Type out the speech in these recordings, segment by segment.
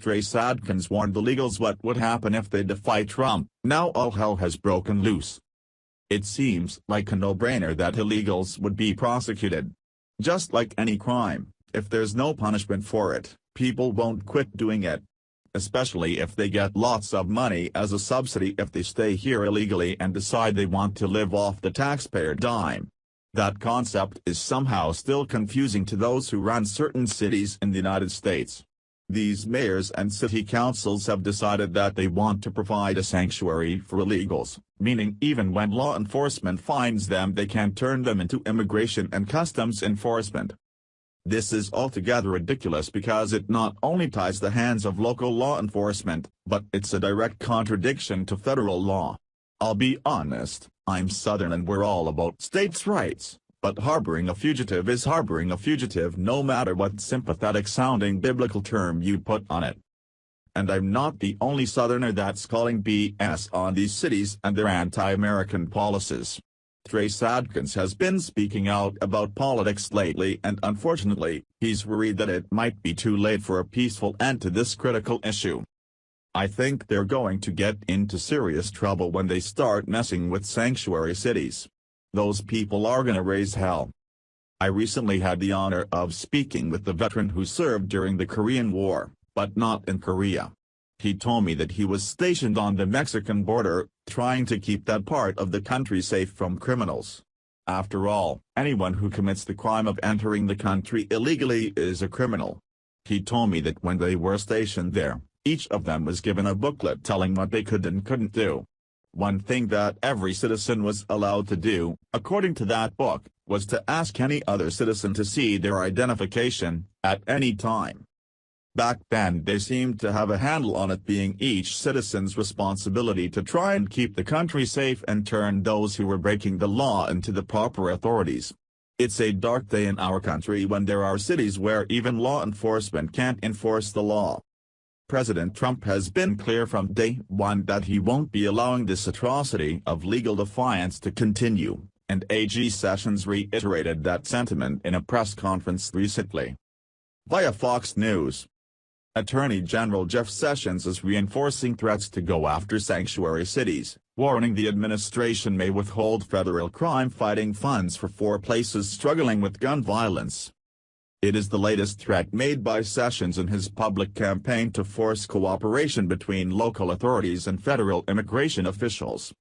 Adkins warned illegals what would happen if they defy Trump. Now all hell has broken loose. It seems like a no-brainer that illegals would be prosecuted. Just like any crime, if there's no punishment for it, people won't quit doing it. Especially if they get lots of money as a subsidy if they stay here illegally and decide they want to live off the taxpayer dime. That concept is somehow still confusing to those who run certain cities in the United States. These mayors and city councils have decided that they want to provide a sanctuary for illegals, meaning even when law enforcement finds them they can turn them into immigration and customs enforcement. This is altogether ridiculous because it not only ties the hands of local law enforcement, but it's a direct contradiction to federal law. I'll be honest, I'm Southern and we're all about states' rights, but harboring a fugitive is harboring a fugitive no matter what sympathetic-sounding biblical term you put on it. And I'm not the only Southerner that's calling BS on these cities and their anti-American policies. Adkins has been speaking out about politics lately and unfortunately, he's worried that it might be too late for a peaceful end to this critical issue. I think they're going to get into serious trouble when they start messing with sanctuary cities. Those people are gonna raise hell. I recently had the honor of speaking with the veteran who served during the Korean War, but not in Korea. He told me that he was stationed on the Mexican border, trying to keep that part of the country safe from criminals. After all, anyone who commits the crime of entering the country illegally is a criminal. He told me that when they were stationed there, each of them was given a booklet telling what they could and couldn't do. One thing that every citizen was allowed to do, according to that book, was to ask any other citizen to see their identification, at any time. Back then they seemed to have a handle on it being each citizen's responsibility to try and keep the country safe and turn those who were breaking the law into the proper authorities. It's a dark day in our country when there are cities where even law enforcement can't enforce the law. President Trump has been clear from day one that he won't be allowing this atrocity of legal defiance to continue, and AG Sessions reiterated that sentiment in a press conference recently. Via Fox News, Attorney General Jeff Sessions is reinforcing threats to go after sanctuary cities, warning the administration may withhold federal crime-fighting funds for 4 places struggling with gun violence. It is the latest threat made by Sessions in his public campaign to force cooperation between local authorities and federal immigration officials.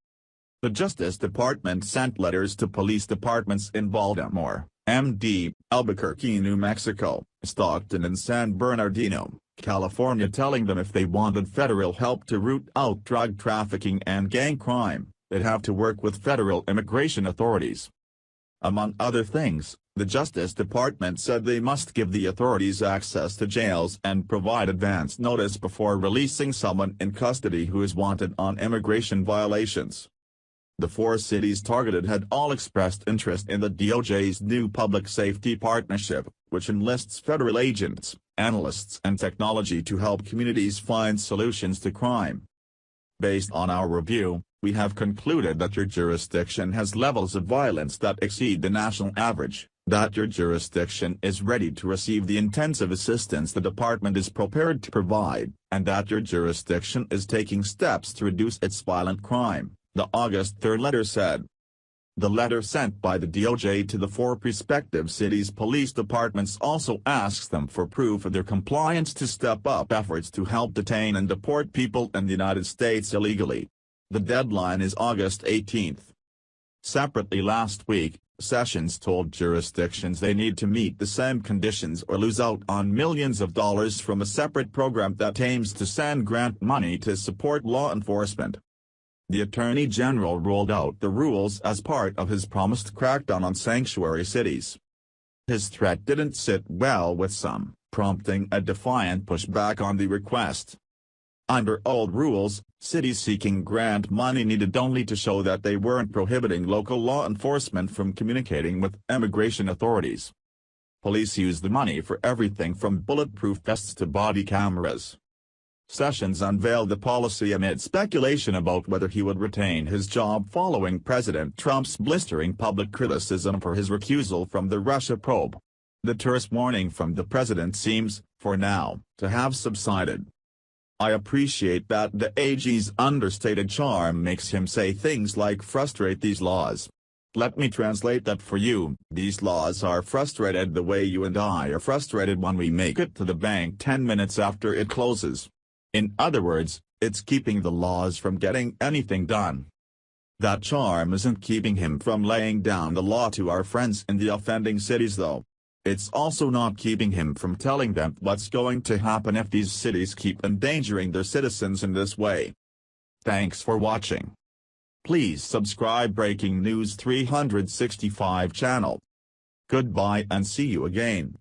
The Justice Department sent letters to police departments in Baltimore, MD, Albuquerque, New Mexico, Stockton and San Bernardino, California, telling them if they wanted federal help to root out drug trafficking and gang crime, they'd have to work with federal immigration authorities. Among other things, the Justice Department said they must give the authorities access to jails and provide advance notice before releasing someone in custody who is wanted on immigration violations. The 4 cities targeted had all expressed interest in the DOJ's new public safety partnership, which enlists federal agents, analysts and technology to help communities find solutions to crime. Based on our review, we have concluded that your jurisdiction has levels of violence that exceed the national average, that your jurisdiction is ready to receive the intensive assistance the department is prepared to provide, and that your jurisdiction is taking steps to reduce its violent crime, the August 3 letter said. The letter sent by the DOJ to the 4 prospective cities' police departments also asks them for proof of their compliance to step up efforts to help detain and deport people in the United States illegally. The deadline is August 18. Separately last week, Sessions told jurisdictions they need to meet the same conditions or lose out on millions of dollars from a separate program that aims to send grant money to support law enforcement. The Attorney General rolled out the rules as part of his promised crackdown on sanctuary cities. His threat didn't sit well with some, prompting a defiant pushback on the request. Under old rules, cities seeking grant money needed only to show that they weren't prohibiting local law enforcement from communicating with immigration authorities. Police use the money for everything from bulletproof vests to body cameras. Sessions unveiled the policy amid speculation about whether he would retain his job following President Trump's blistering public criticism for his recusal from the Russia probe. The terse warning from the president seems, for now, to have subsided. I appreciate that the AG's understated charm makes him say things like frustrate these laws. Let me translate that for you. These laws are frustrated the way you and I are frustrated when we make it to the bank 10 minutes after it closes. In other words, it's keeping the laws from getting anything done. That charm isn't keeping him from laying down the law to our friends in the offending cities though. It's also not keeping him from telling them what's going to happen if these cities keep endangering their citizens in this way. Thanks for watching. Please subscribe Breaking News 365 channel. Goodbye and see you again.